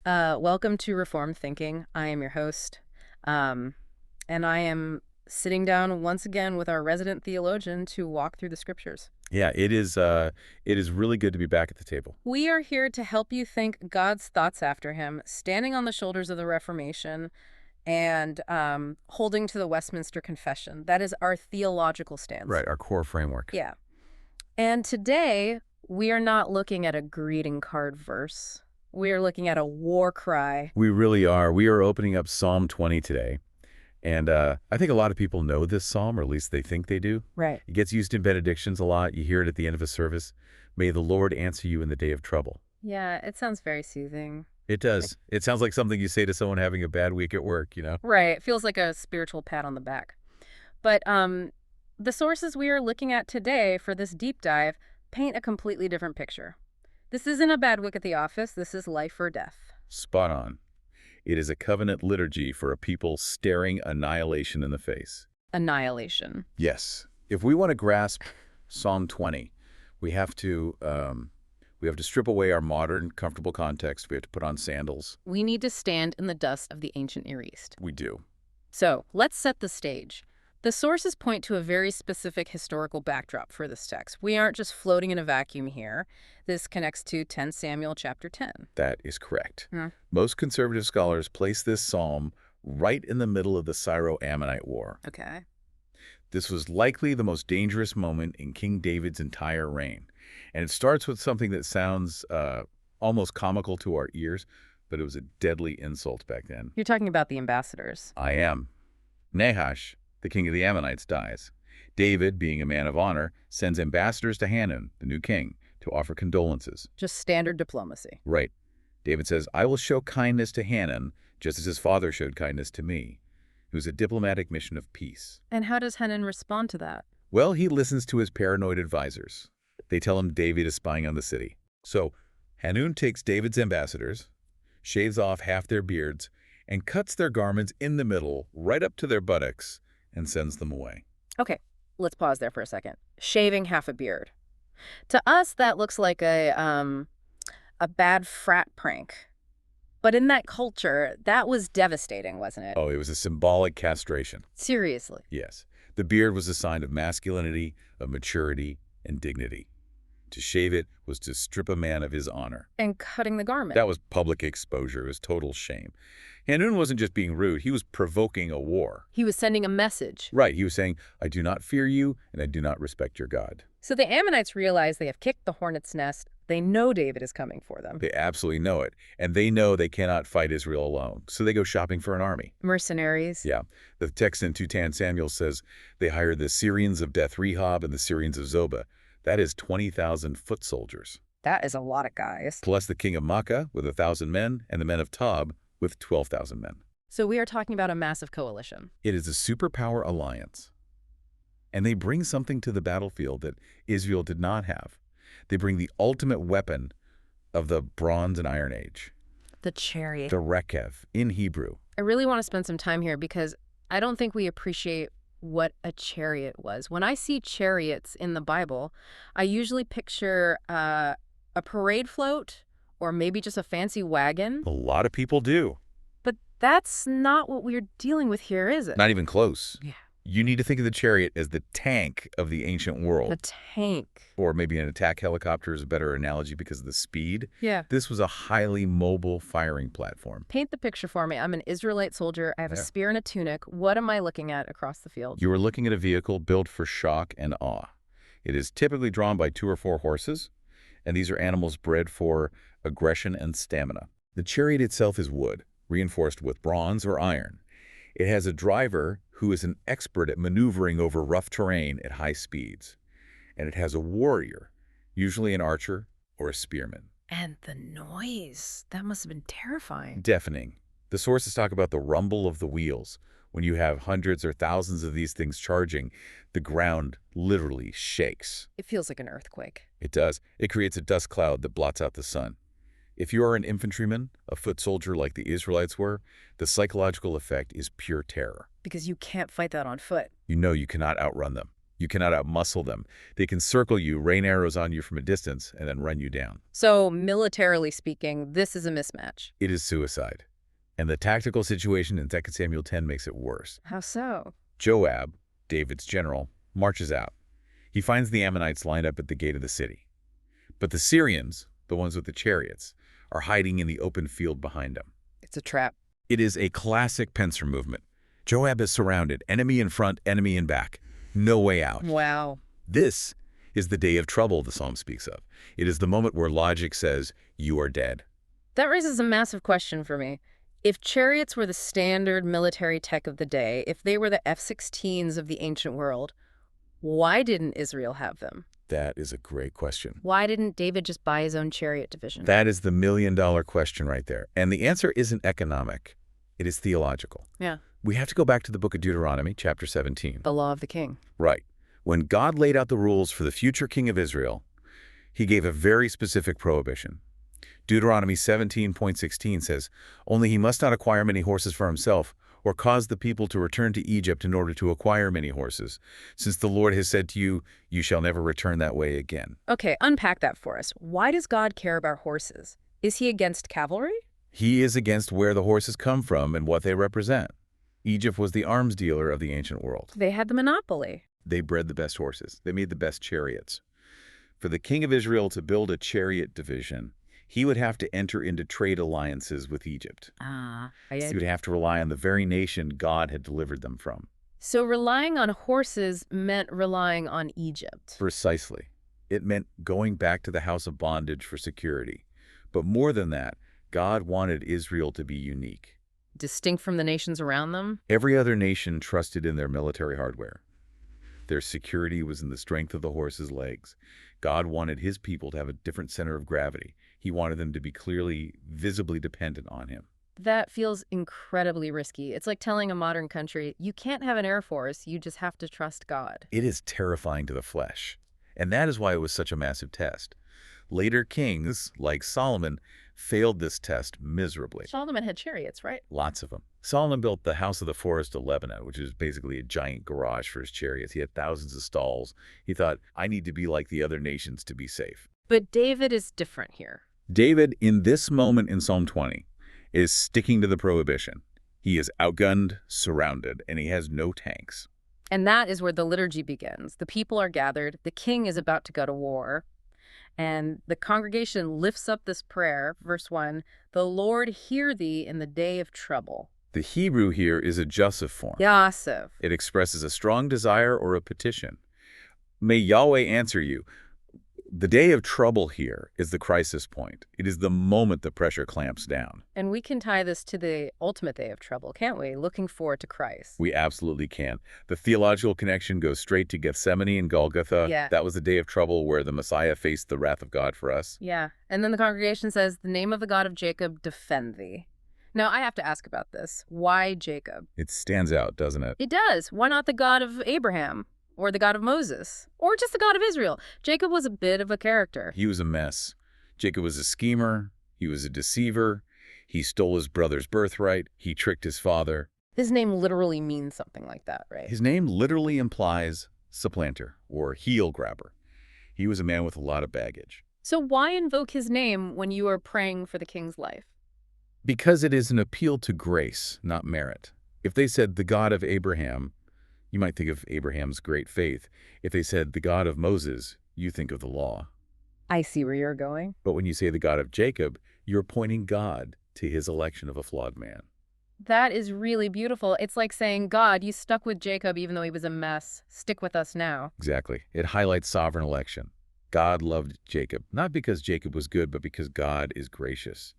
Welcome to Reformed Thinking. I am your host, and I am sitting down once again with our resident theologian to walk through the scriptures. Yeah, it is really good to be back at the table. We are here to help you think God's thoughts after him, standing on the shoulders of the Reformation and holding to the Westminster Confession. That is our theological stance. Right, our core framework. Yeah. And today, we are not looking at a greeting card verse. We are looking at a war cry. We really are. We are opening up Psalm 20 today. And I think a lot of people know this psalm, or at least they think they do. Right. It gets used in benedictions a lot. You hear it at the end of a service. May the Lord answer you in the day of trouble. Yeah, it sounds very soothing. It does. It sounds like something you say to someone having a bad week at work, you know? Right. It feels like a spiritual pat on the back. But the sources we are looking at today for this deep dive paint a completely different picture. This isn't a bad week at the office. This is life or death. Spot on. It is a covenant liturgy for a people staring annihilation in the face. Annihilation. Yes. If we want to grasp Psalm 20, we have to strip away our modern, comfortable context. We have to put on sandals. We need to stand in the dust of the ancient Near East. We do. So let's set the stage. The sources point to a very specific historical backdrop for this text. We aren't just floating in a vacuum here. This connects to 10 Samuel chapter 10. That is correct. Hmm. Most conservative scholars place this psalm right in the middle of the Syro-Ammonite War. Okay. This was likely the most dangerous moment in King David's entire reign. And it starts with something that sounds almost comical to our ears, but it was a deadly insult back then. You're talking about the ambassadors. I am. Nahash, the king of the Ammonites, dies. David, being a man of honor, sends ambassadors to Hanun, the new king, to offer condolences. Just standard diplomacy. Right. David says, I will show kindness to Hanun, just as his father showed kindness to me. It was a diplomatic mission of peace. And how does Hanun respond to that? Well, he listens to his paranoid advisors. They tell him David is spying on the city. So Hanun takes David's ambassadors, shaves off half their beards, and cuts their garments in the middle, right up to their buttocks, and sends them away. Okay, let's pause there for a second. Shaving half a beard. To us, that looks like a bad frat prank. But in that culture, that was devastating, wasn't it? Oh, it was a symbolic castration. Seriously. Yes. The beard was a sign of masculinity, of maturity, and dignity. To shave it was to strip a man of his honor. And cutting the garment. That was public exposure. It was total shame. Hanun wasn't just being rude. He was provoking a war. He was sending a message. Right. He was saying, I do not fear you, and I do not respect your God. So the Ammonites realize they have kicked the hornet's nest. They know David is coming for them. They absolutely know it. And they know they cannot fight Israel alone. So they go shopping for an army. Mercenaries. Yeah. The text in 2 Samuel says they hired the Syrians of Beth Rehob and the Syrians of Zobah. That is 20,000 foot soldiers. That is a lot of guys. Plus the king of Makkah with 1,000 men and the men of Tob with 12,000 men. So we are talking about a massive coalition. It is a superpower alliance. And they bring something to the battlefield that Israel did not have. They bring the ultimate weapon of the Bronze and Iron Age. The chariot. The Rekev in Hebrew. I really want to spend some time here because I don't think we appreciate what a chariot was. When I see chariots in the Bible, I usually picture a parade float or maybe just a fancy wagon. A lot of people do. But that's not what we're dealing with here, is it? Not even close. Yeah. You need to think of the chariot as the tank of the ancient world. The tank. Or maybe an attack helicopter is a better analogy because of the speed. Yeah. This was a highly mobile firing platform. Paint the picture for me. I'm an Israelite soldier. I have a Yeah. spear and a tunic. What am I looking at across the field? You are looking at a vehicle built for shock and awe. It is typically drawn by 2 or 4 horses, and these are animals bred for aggression and stamina. The chariot itself is wood, reinforced with bronze or iron. It has a driver who is an expert at maneuvering over rough terrain at high speeds. And it has a warrior, usually an archer or a spearman. And the noise. That must have been terrifying. Deafening. The sources talk about the rumble of the wheels. When you have hundreds or thousands of these things charging, the ground literally shakes. It feels like an earthquake. It does. It creates a dust cloud that blots out the sun. If you are an infantryman, a foot soldier like the Israelites were, the psychological effect is pure terror. Because you can't fight that on foot. You know you cannot outrun them. You cannot outmuscle them. They can circle you, rain arrows on you from a distance, and then run you down. So, militarily speaking, this is a mismatch. It is suicide. And the tactical situation in 2 Samuel 10 makes it worse. How so? Joab, David's general, marches out. He finds the Ammonites lined up at the gate of the city. But the Syrians, the ones with the chariots, are hiding in the open field behind him. It's a trap. It is a classic pincer movement. Joab is surrounded, enemy in front, enemy in back. No way out. Wow. This is the day of trouble the psalm speaks of. It is the moment where logic says, you are dead. That raises a massive question for me. If chariots were the standard military tech of the day, if they were the F-16s of the ancient world, why didn't Israel have them? That is a great question. Why didn't David just buy his own chariot division? That is the million-dollar question right there. And the answer isn't economic. It is theological. Yeah. We have to go back to the book of Deuteronomy, chapter 17. The law of the king. Right. When God laid out the rules for the future king of Israel, he gave a very specific prohibition. Deuteronomy 17:16 says, "Only he must not acquire many horses for himself, or cause the people to return to Egypt in order to acquire many horses, since the Lord has said to you, you shall never return that way again." Okay, unpack that for us. Why does God care about horses? Is he against cavalry? He is against where the horses come from and what they represent. Egypt was the arms dealer of the ancient world. They had the monopoly. They bred the best horses. They made the best chariots. For the king of Israel to build a chariot division, he would have to enter into trade alliances with Egypt. He would have to rely on the very nation God had delivered them from. So relying on horses meant relying on Egypt. Precisely. It meant going back to the house of bondage for security. But more than that, God wanted Israel to be unique. Distinct from the nations around them? Every other nation trusted in their military hardware. Their security was in the strength of the horse's legs. God wanted his people to have a different center of gravity. He wanted them to be clearly, visibly dependent on him. That feels incredibly risky. It's like telling a modern country, you can't have an air force, you just have to trust God. It is terrifying to the flesh. And that is why it was such a massive test. Later kings, like Solomon, failed this test miserably. Solomon had chariots, right? Lots of them. Solomon built the House of the Forest of Lebanon, which is basically a giant garage for his chariots. He had thousands of stalls. He thought, I need to be like the other nations to be safe. But David is different here. David, in this moment in Psalm 20, is sticking to the prohibition. He is outgunned, surrounded, and he has no tanks. And that is where the liturgy begins. The people are gathered. The king is about to go to war. And the congregation lifts up this prayer, verse 1, "The Lord hear thee in the day of trouble." The Hebrew here is a jussive form. Jussive. It expresses a strong desire or a petition. May Yahweh answer you. The day of trouble here is the crisis point. It is the moment the pressure clamps down. And we can tie this to the ultimate day of trouble, can't we? Looking forward to Christ. We absolutely can. The theological connection goes straight to Gethsemane and Golgotha. Yeah. That was the day of trouble where the Messiah faced the wrath of God for us. Yeah. And then the congregation says, "The name of the God of Jacob defend thee." Now, I have to ask about this. Why Jacob? It stands out, doesn't it? It does. Why not the God of Abraham? Or the God of Moses? Or just the God of Israel? Jacob was a bit of a character. He was a mess. Jacob was a schemer. He was a deceiver. He stole his brother's birthright. He tricked his father. His name literally means something like that, right? His name literally implies supplanter or heel grabber. He was a man with a lot of baggage. So why invoke his name when you are praying for the king's life? Because it is an appeal to grace, not merit. If they said the God of Abraham, you might think of Abraham's great faith. If they said the God of Moses, you think of the law. I see where you're going. But when you say the God of Jacob, you're pointing God to his election of a flawed man. That is really beautiful. It's like saying, God, you stuck with Jacob even though he was a mess. Stick with us now. Exactly. It highlights sovereign election. God loved Jacob, not because Jacob was good, but because God is gracious.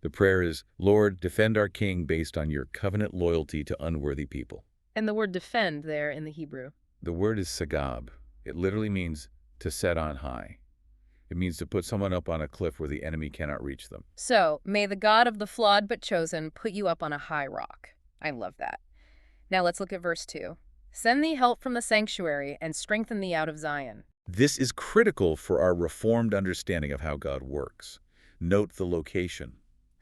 The prayer is, Lord, defend our king based on your covenant loyalty to unworthy people. And the word defend there in the Hebrew. The word is sagab. It literally means to set on high. It means to put someone up on a cliff where the enemy cannot reach them. So, may the God of the flawed but chosen put you up on a high rock. I love that. Now let's look at verse 2. Send thee help from the sanctuary and strengthen thee out of Zion. This is critical for our reformed understanding of how God works. Note the location.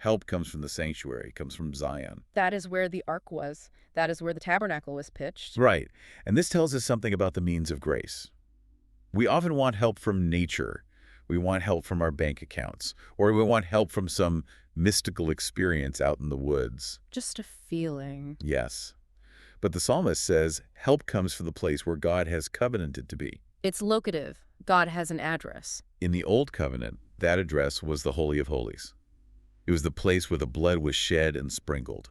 Help comes from the sanctuary, comes from Zion. That is where the ark was. That is where the tabernacle was pitched. Right. And this tells us something about the means of grace. We often want help from nature. We want help from our bank accounts, or we want help from some mystical experience out in the woods. Just a feeling. Yes. But the psalmist says help comes from the place where God has covenanted to be. It's locative. God has an address. In the Old Covenant, that address was the Holy of Holies. It was the place where the blood was shed and sprinkled.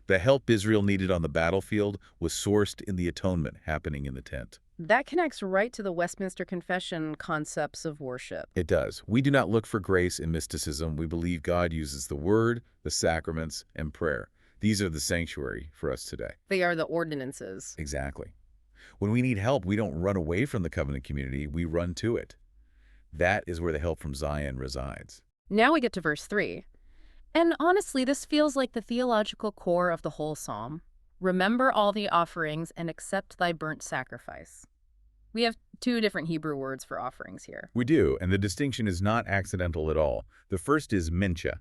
The help Israel needed on the battlefield was sourced in the atonement happening in the tent. That connects right to the Westminster Confession concepts of worship. It does. We do not look for grace in mysticism. We believe God uses the Word, the sacraments, and prayer. These are the sanctuary for us today. They are the ordinances. Exactly. When we need help, we don't run away from the covenant community, we run to it. That is where the help from Zion resides. Now we get to verse 3. And honestly, this feels like the theological core of the whole psalm. Remember all the offerings and accept thy burnt sacrifice. We have two different Hebrew words for offerings here. We do, and the distinction is not accidental at all. The first is mincha.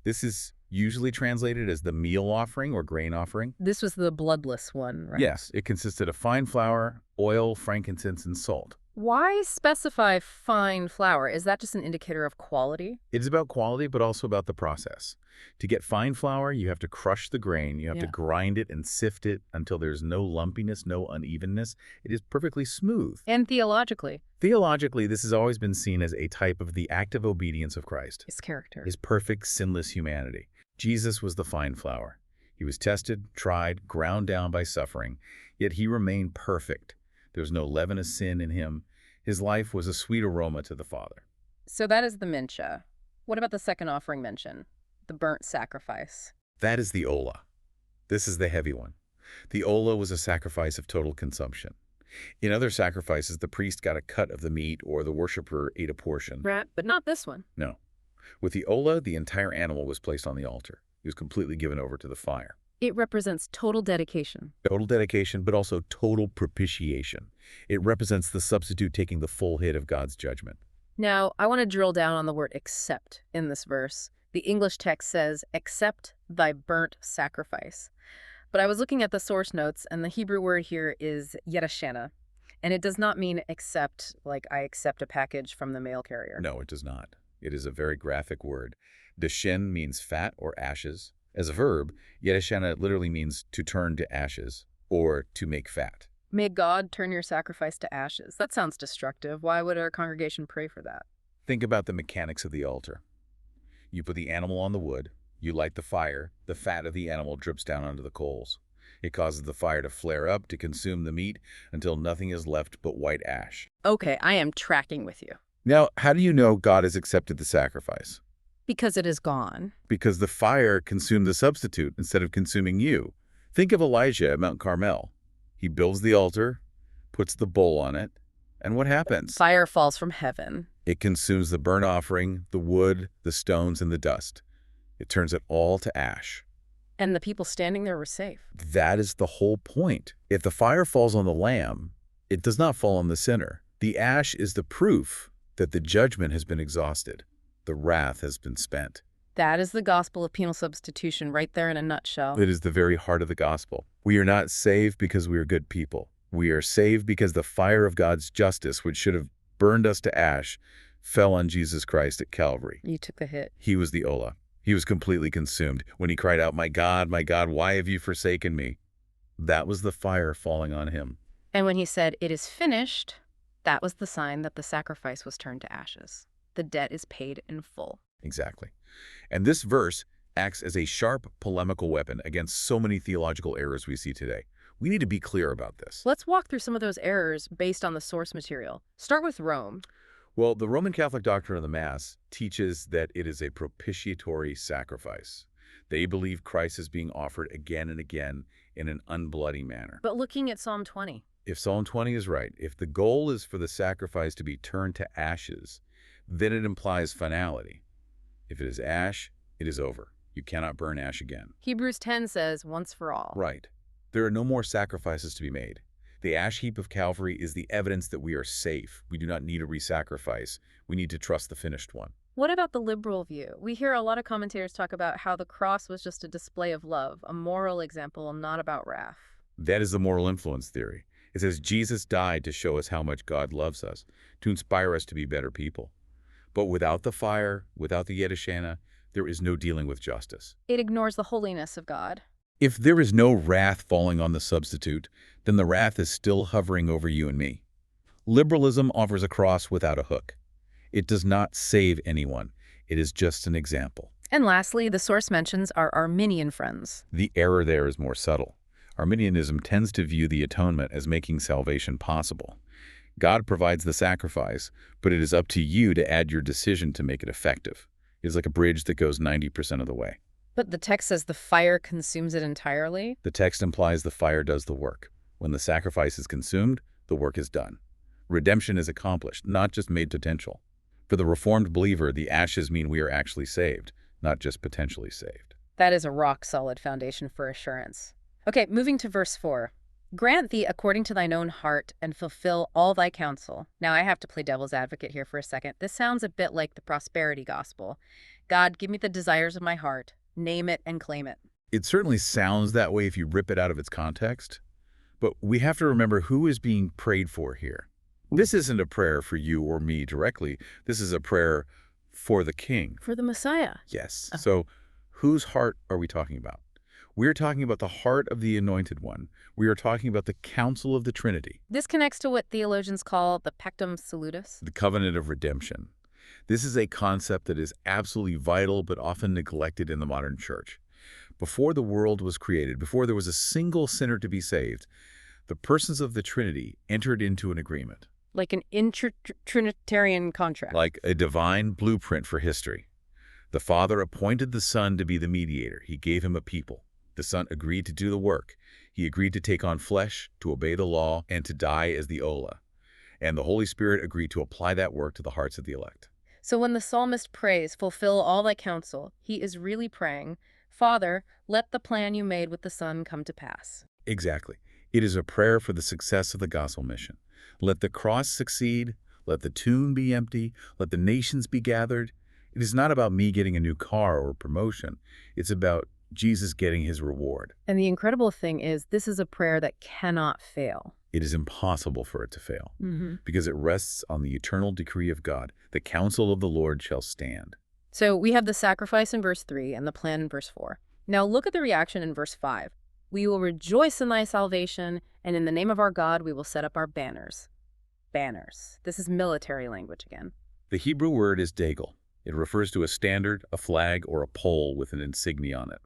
This is usually translated as the meal offering or grain offering. This was the bloodless one, right? Yes, it consisted of fine flour, oil, frankincense, and salt. Why specify fine flour? Is that just an indicator of quality? It is about quality, but also about the process. To get fine flour, you have to crush the grain, you have to grind it and sift it until there's no lumpiness, no unevenness. It is perfectly smooth. And theologically? Theologically, this has always been seen as a type of the active obedience of Christ. His character. His perfect, sinless humanity. Jesus was the fine flour. He was tested, tried, ground down by suffering, yet he remained perfect. There was no leaven of sin in him. His life was a sweet aroma to the Father. So that is the mincha. What about the second offering mentioned? The burnt sacrifice. That is the ola. This is the heavy one. The ola was a sacrifice of total consumption. In other sacrifices, the priest got a cut of the meat or the worshiper ate a portion. Right, but not this one. No. With the ola, the entire animal was placed on the altar. He was completely given over to the fire. It represents total dedication. Total dedication, but also total propitiation. It represents the substitute taking the full hit of God's judgment. Now, I want to drill down on the word accept in this verse. The English text says, accept thy burnt sacrifice. But I was looking at the source notes, and the Hebrew word here is yerashena. And it does not mean accept, like I accept a package from the mail carrier. No, it does not. It is a very graphic word. Deshen means fat or ashes. As a verb, yerashena literally means to turn to ashes or to make fat. May God turn your sacrifice to ashes. That sounds destructive. Why would our congregation pray for that? Think about the mechanics of the altar. You put the animal on the wood, you light the fire, the fat of the animal drips down onto the coals. It causes the fire to flare up to consume the meat until nothing is left but white ash. Okay, I am tracking with you. Now, how do you know God has accepted the sacrifice? Because it is gone. Because the fire consumed the substitute instead of consuming you. Think of Elijah at Mount Carmel. He builds the altar, puts the bowl on it, and what happens? Fire falls from heaven. It consumes the burnt offering, the wood, the stones, and the dust. It turns it all to ash. And the people standing there were safe. That is the whole point. If the fire falls on the lamb, it does not fall on the sinner. The ash is the proof that the judgment has been exhausted. The wrath has been spent. That is the gospel of penal substitution right there in a nutshell. It is the very heart of the gospel. We are not saved because we are good people. We are saved because the fire of God's justice, which should have burned us to ash, fell on Jesus Christ at Calvary. You took the hit. He was the ola. He was completely consumed. When he cried out, my God, why have you forsaken me? That was the fire falling on him. And when he said, it is finished, that was the sign that the sacrifice was turned to ashes. The debt is paid in full. Exactly. And this verse acts as a sharp polemical weapon against so many theological errors we see today. We need to be clear about this. Let's walk through some of those errors based on the source material. Start with Rome. Well, the Roman Catholic doctrine of the Mass teaches that it is a propitiatory sacrifice. They believe Christ is being offered again and again in an unbloody manner. But looking at Psalm 20. If Psalm 20 is right, if the goal is for the sacrifice to be turned to ashes, then it implies finality. If it is ash, it is over. You cannot burn ash again. Hebrews 10 says, once for all. Right. There are no more sacrifices to be made. The ash heap of Calvary is the evidence that we are safe. We do not need a re-sacrifice. We need to trust the finished one. What about the liberal view? We hear a lot of commentators talk about how the cross was just a display of love, a moral example, not about wrath. That is the moral influence theory. It says Jesus died to show us how much God loves us, to inspire us to be better people. But without the fire, without the Yedishana, there is no dealing with justice. It ignores the holiness of God. If there is no wrath falling on the substitute, then the wrath is still hovering over you and me. Liberalism offers a cross without a hook. It does not save anyone. It is just an example. And lastly, the source mentions our Arminian friends. The error there is more subtle. Arminianism tends to view the atonement as making salvation possible. God provides the sacrifice, but it is up to you to add your decision to make it effective. It is like a bridge that goes 90% of the way. But the text says the fire consumes it entirely. The text implies the fire does the work. When the sacrifice is consumed, the work is done. Redemption is accomplished, not just made potential. For the Reformed believer, the ashes mean we are actually saved, not just potentially saved. That is a rock-solid foundation for assurance. Okay, moving to verse 4. Grant thee according to thine own heart, and fulfill all thy counsel. Now, I have to play devil's advocate here for a second. This sounds a bit like the prosperity gospel. God, give me the desires of my heart. Name it and claim it. It certainly sounds that way if you rip it out of its context, but we have to remember who is being prayed for here. This isn't a prayer for you or me directly. This is a prayer for the king. For the Messiah. Yes. So whose heart are we talking about? We're talking about the heart of the anointed one. We are talking about the counsel of the Trinity. This connects to what theologians call the pactum salutis. The covenant of redemption. This is a concept that is absolutely vital but often neglected in the modern church. Before the world was created, before there was a single sinner to be saved, the persons of the Trinity entered into an agreement. Like an inter-Trinitarian contract. Like a divine blueprint for history. The Father appointed the Son to be the mediator. He gave him a people. The Son agreed to do the work. He agreed to take on flesh, to obey the law, and to die as the Ola. And the Holy Spirit agreed to apply that work to the hearts of the elect. So when the psalmist prays, fulfill all thy counsel, he is really praying, Father, let the plan you made with the Son come to pass. Exactly. It is a prayer for the success of the gospel mission. Let the cross succeed. Let the tomb be empty. Let the nations be gathered. It is not about me getting a new car or promotion. It's about Jesus getting his reward. And the incredible thing is, this is a prayer that cannot fail. It is impossible for it to fail, because it rests on the eternal decree of God. The counsel of the Lord shall stand. So we have the sacrifice in verse 3 and the plan in verse 4. Now look at the reaction in verse 5. We will rejoice in thy salvation, and in the name of our God we will set up our banners. Banners. This is military language again. The Hebrew word is dagel. It refers to a standard, a flag, or a pole with an insignia on it.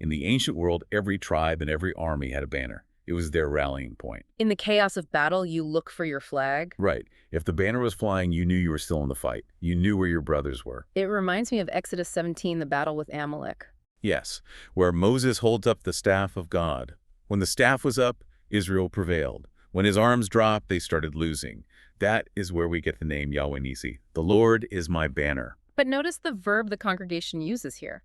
In the ancient world, every tribe and every army had a banner. It was their rallying point. In the chaos of battle, you look for your flag. Right. If the banner was flying, you knew you were still in the fight. You knew where your brothers were. It reminds me of Exodus 17, the battle with Amalek. Yes, where Moses holds up the staff of God. When the staff was up, Israel prevailed. When his arms dropped, they started losing. That is where we get the name Yahweh Nisi. The Lord is my banner. But notice the verb the congregation uses here.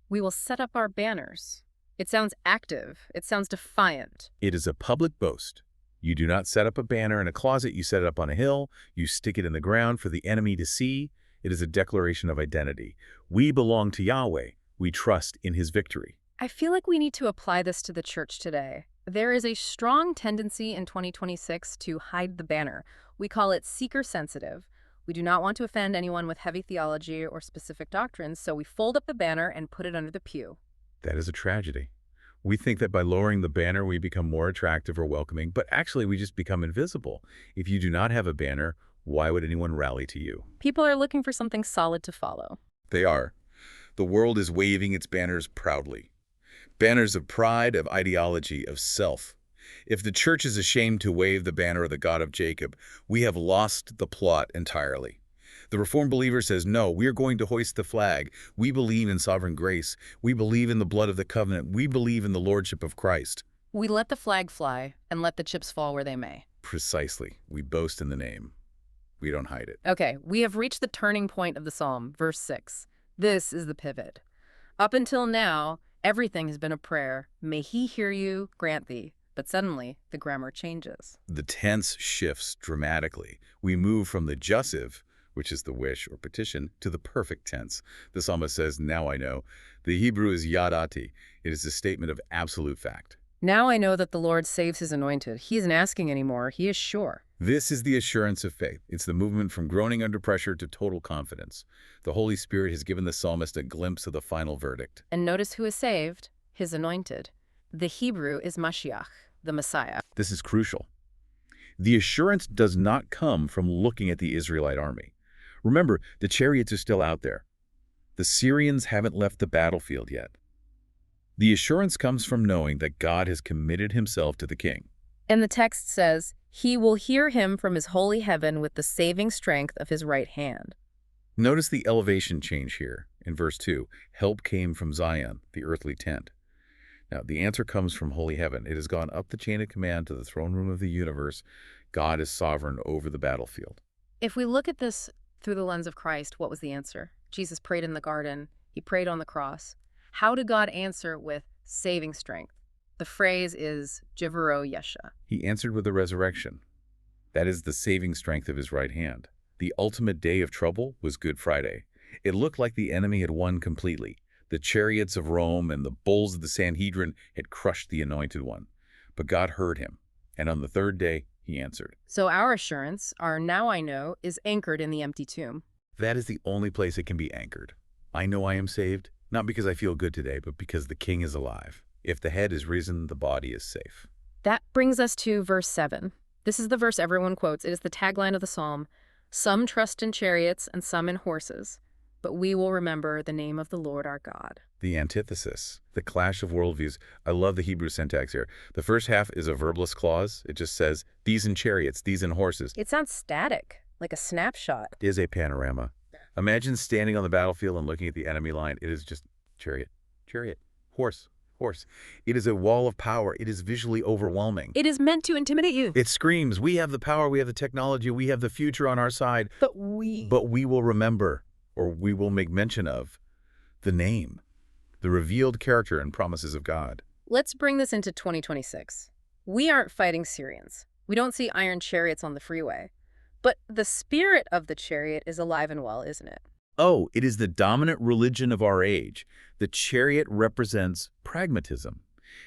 We will set up our banners. It sounds active. It sounds defiant. It is a public boast. You do not set up a banner in a closet. You set it up on a hill. You stick it in the ground for the enemy to see. It is a declaration of identity. We belong to Yahweh. We trust in his victory. I feel like we need to apply this to the church today. There is a strong tendency in 2026 to hide the banner. We call it seeker-sensitive. We do not want to offend anyone with heavy theology or specific doctrines, so we fold up the banner and put it under the pew. That is a tragedy. We think that by lowering the banner, we become more attractive or welcoming, but actually we just become invisible. If you do not have a banner, why would anyone rally to you? People are looking for something solid to follow. They are. The world is waving its banners proudly. Banners of pride, of ideology, of self. If the church is ashamed to wave the banner of the God of Jacob, we have lost the plot entirely. The Reformed believer says, no, we are going to hoist the flag. We believe in sovereign grace. We believe in the blood of the covenant. We believe in the lordship of Christ. We let the flag fly and let the chips fall where they may. Precisely. We boast in the name. We don't hide it. Okay, we have reached the turning point of the psalm, verse 6. This is the pivot. Up until now, everything has been a prayer. May he hear you, grant thee. But suddenly, the grammar changes. The tense shifts dramatically. We move from the jussive, which is the wish or petition, to the perfect tense. The psalmist says, now I know. The Hebrew is yadati. It is a statement of absolute fact. Now I know that the Lord saves his anointed. He isn't asking anymore. He is sure. This is the assurance of faith. It's the movement from groaning under pressure to total confidence. The Holy Spirit has given the psalmist a glimpse of the final verdict. And notice who is saved? His anointed. The Hebrew is Mashiach, the Messiah. This is crucial. The assurance does not come from looking at the Israelite army. Remember, the chariots are still out there. The Syrians haven't left the battlefield yet. The assurance comes from knowing that God has committed himself to the king. And the text says, he will hear him from his holy heaven with the saving strength of his right hand. Notice the elevation change here. In verse 2, help came from Zion, the earthly tent. Now, the answer comes from holy heaven. It has gone up the chain of command to the throne room of the universe. God is sovereign over the battlefield. If we look at this through the lens of Christ, what was the answer? Jesus prayed in the garden. He prayed on the cross. How did God answer with saving strength? The phrase is Jivaro Yesha. He answered with the resurrection. That is the saving strength of his right hand. The ultimate day of trouble was Good Friday. It looked like the enemy had won completely. The chariots of Rome and the bulls of the Sanhedrin had crushed the anointed one. But God heard him, and on the third day, he answered. So our assurance, our now I know, is anchored in the empty tomb. That is the only place it can be anchored. I know I am saved, not because I feel good today, but because the King is alive. If the head is risen, the body is safe. That brings us to verse 7. This is the verse everyone quotes. It is the tagline of the psalm. Some trust in chariots and some in horses, but we will remember the name of the Lord our God. The antithesis, the clash of worldviews. I love the Hebrew syntax here. The first half is a verbless clause. It just says, these in chariots, these in horses. It sounds static, like a snapshot. It is a panorama. Imagine standing on the battlefield and looking at the enemy line. It is just chariot, chariot, horse, horse. It is a wall of power. It is visually overwhelming. It is meant to intimidate you. It screams, we have the power, we have the technology, we have the future on our side. But we will remember, or we will make mention of, the name, the revealed character and promises of God. Let's bring this into 2026. We aren't fighting Syrians. We don't see iron chariots on the freeway. But the spirit of the chariot is alive and well, isn't it? Oh, it is the dominant religion of our age. The chariot represents pragmatism.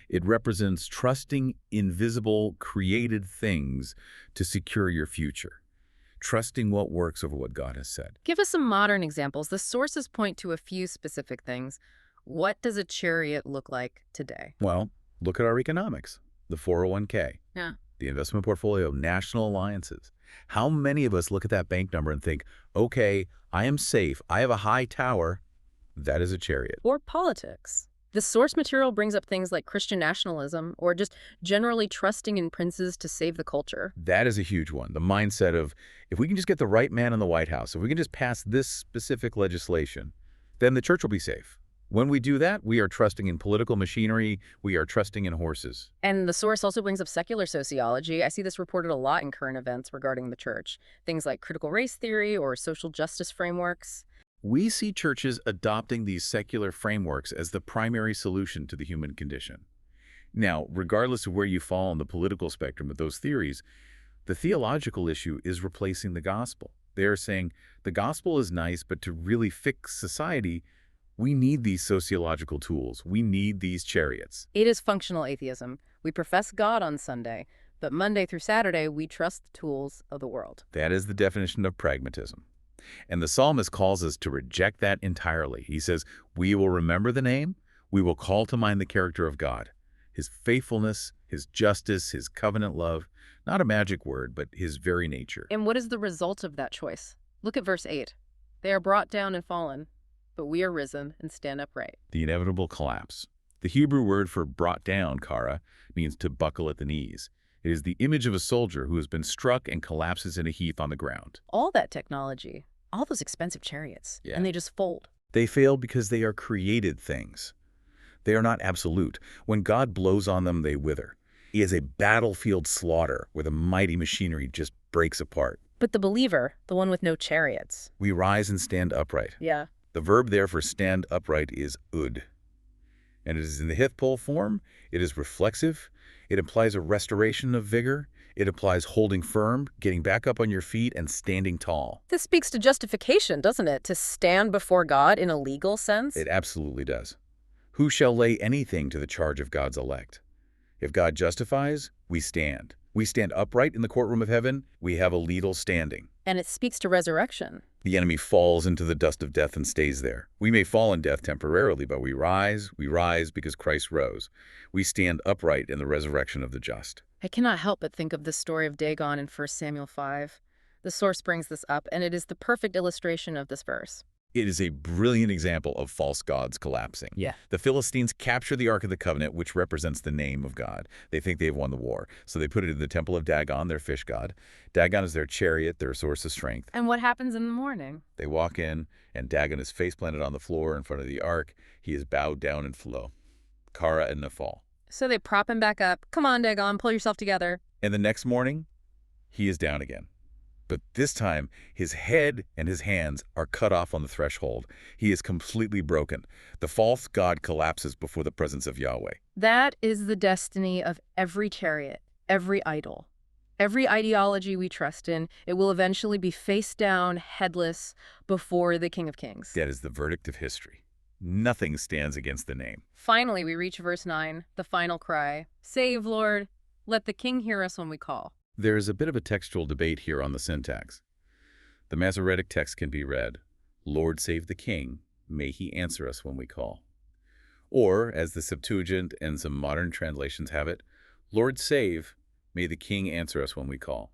It represents trusting invisible, created things to secure your future. Trusting what works over what God has said. Give us some modern examples. The sources point to a few specific things. What does a chariot look like today? Well, look at our economics. The 401k. Yeah. The investment portfolio, national alliances. How many of us look at that bank number and think, okay, I am safe, I have a high tower, that is a chariot. Or politics. The source material brings up things like Christian nationalism or just generally trusting in princes to save the culture. That is a huge one. The mindset of, if we can just get the right man in the White House, if we can just pass this specific legislation, then the church will be safe. When we do that, we are trusting in political machinery, we are trusting in horses. And the source also brings up secular sociology. I see this reported a lot in current events regarding the church. Things like critical race theory or social justice frameworks. We see churches adopting these secular frameworks as the primary solution to the human condition. Now, regardless of where you fall on the political spectrum of those theories, the theological issue is replacing the gospel. They are saying the gospel is nice, but to really fix society, we need these sociological tools. We need these chariots. It is functional atheism. We profess God on Sunday, but Monday through Saturday, we trust the tools of the world. That is the definition of pragmatism. And the psalmist calls us to reject that entirely. He says, we will remember the name, we will call to mind the character of God, his faithfulness, his justice, his covenant love, not a magic word, but his very nature. And what is the result of that choice? Look at verse 8. They are brought down and fallen, but we are risen and stand upright. The inevitable collapse. The Hebrew word for brought down, kara, means to buckle at the knees. It is the image of a soldier who has been struck and collapses in a heap on the ground. All that technology, all those expensive chariots, and they just fold. They fail because they are created things. They are not absolute. When God blows on them, they wither. He is a battlefield slaughter where the mighty machinery just breaks apart. But the believer, the one with no chariots. We rise and stand upright. Yeah. The verb there for stand upright is ud. And it is in the hithpol form. It is reflexive. It implies a restoration of vigor. It applies holding firm, getting back up on your feet, and standing tall. This speaks to justification, doesn't it? To stand before God in a legal sense? It absolutely does. Who shall lay anything to the charge of God's elect? If God justifies, we stand. We stand upright in the courtroom of heaven. We have a legal standing. And it speaks to resurrection. The enemy falls into the dust of death and stays there. We may fall in death temporarily, but we rise because Christ rose. We stand upright in the resurrection of the just. I cannot help but think of the story of Dagon in 1 Samuel 5. The source brings this up, and it is the perfect illustration of this verse. It is a brilliant example of false gods collapsing. Yeah. The Philistines capture the Ark of the Covenant, which represents the name of God. They think they've won the war, so they put it in the temple of Dagon, their fish god. Dagon is their chariot, their source of strength. And what happens in the morning? They walk in, and Dagon is face-planted on the floor in front of the Ark. He is bowed down in flow. Kara and Nephal. So they prop him back up. Come on, Dagon, pull yourself together. And the next morning, he is down again. But this time, his head and his hands are cut off on the threshold. He is completely broken. The false god collapses before the presence of Yahweh. That is the destiny of every chariot, every idol. Every ideology we trust in, it will eventually be face down, headless, before the King of Kings. That is the verdict of history. Nothing stands against the name. Finally, we reach verse 9, the final cry. Save, Lord. Let the King hear us when we call. There is a bit of a textual debate here on the syntax. The Masoretic text can be read, Lord save the King, may he answer us when we call. Or, as the Septuagint and some modern translations have it, Lord save, may the King answer us when we call.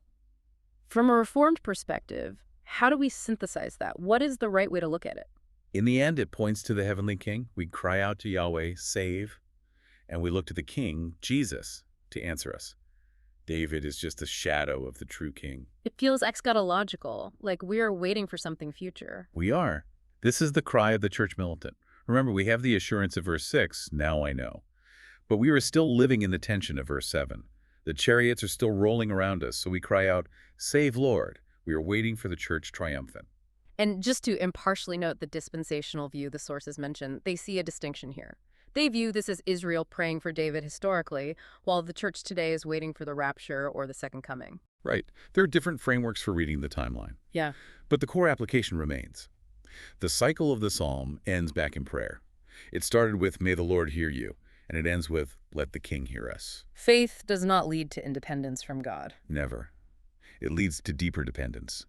From a Reformed perspective, how do we synthesize that? What is the right way to look at it? In the end, it points to the heavenly King. We cry out to Yahweh, save, and we look to the King, Jesus, to answer us. David is just a shadow of the true King. It feels eschatological, like we are waiting for something future. We are. This is the cry of the church militant. Remember, we have the assurance of verse 6, now I know. But we are still living in the tension of verse 7. The chariots are still rolling around us, so we cry out, save, Lord. We are waiting for the church triumphant. And just to impartially note the dispensational view the sources mention, they see a distinction here. They view this as Israel praying for David historically, while the church today is waiting for the rapture or the second coming. Right. There are different frameworks for reading the timeline. Yeah. But the core application remains. The cycle of the psalm ends back in prayer. It started with, may the Lord hear you, and it ends with, let the King hear us. Faith does not lead to independence from God. Never. It leads to deeper dependence.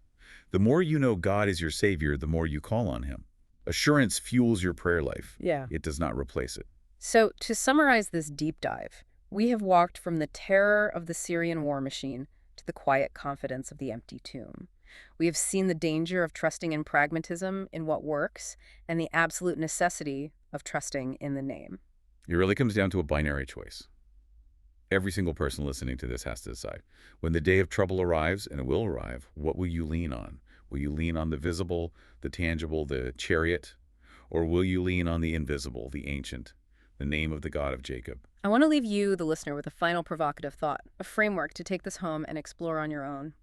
The more you know God is your Savior, the more you call on Him. Assurance fuels your prayer life. Yeah. It does not replace it. So, to summarize this deep dive, we have walked from the terror of the Syrian war machine to the quiet confidence of the empty tomb. We have seen the danger of trusting in pragmatism, in what works, and the absolute necessity of trusting in the name. It really comes down to a binary choice. Every single person listening to this has to decide. When the day of trouble arrives, and it will arrive, what will you lean on? Will you lean on the visible, the tangible, the chariot? Or will you lean on the invisible, the ancient, the name of the God of Jacob? I want to leave you, the listener, with a final provocative thought, a framework to take this home and explore on your own.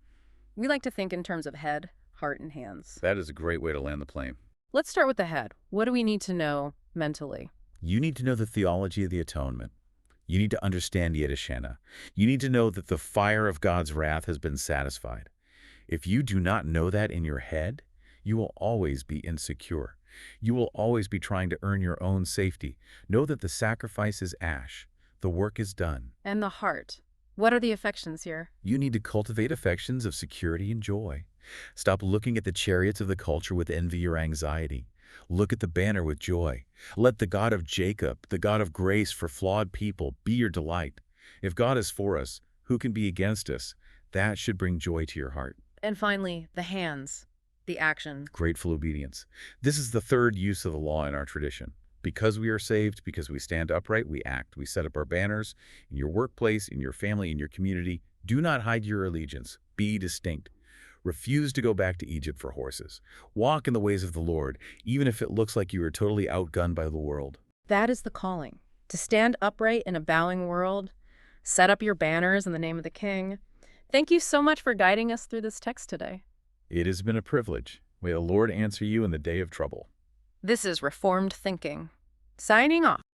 We like to think in terms of head, heart, and hands. That is a great way to land the plane. Let's start with the head. What do we need to know mentally? You need to know the theology of the atonement. You need to understand Yedishana. You need to know that the fire of God's wrath has been satisfied. If you do not know that in your head, you will always be insecure. You will always be trying to earn your own safety. Know that the sacrifice is ash. The work is done. And the heart. What are the affections here? You need to cultivate affections of security and joy. Stop looking at the chariots of the culture with envy or anxiety. Look at the banner with joy. Let the God of Jacob, the God of grace for flawed people, be your delight. If God is for us, who can be against us? That should bring joy to your heart. And finally, the hands, the action. Grateful obedience. This is the third use of the law in our tradition. Because we are saved, because we stand upright, we act. We set up our banners in your workplace, in your family, in your community. Do not hide your allegiance. Be distinct. Refuse to go back to Egypt for horses. Walk in the ways of the Lord, even if it looks like you are totally outgunned by the world. That is the calling. To stand upright in a bowing world. Set up your banners in the name of the King. Thank you so much for guiding us through this text today. It has been a privilege. May the Lord answer you in the day of trouble. This is Reformed Thinking. Signing off.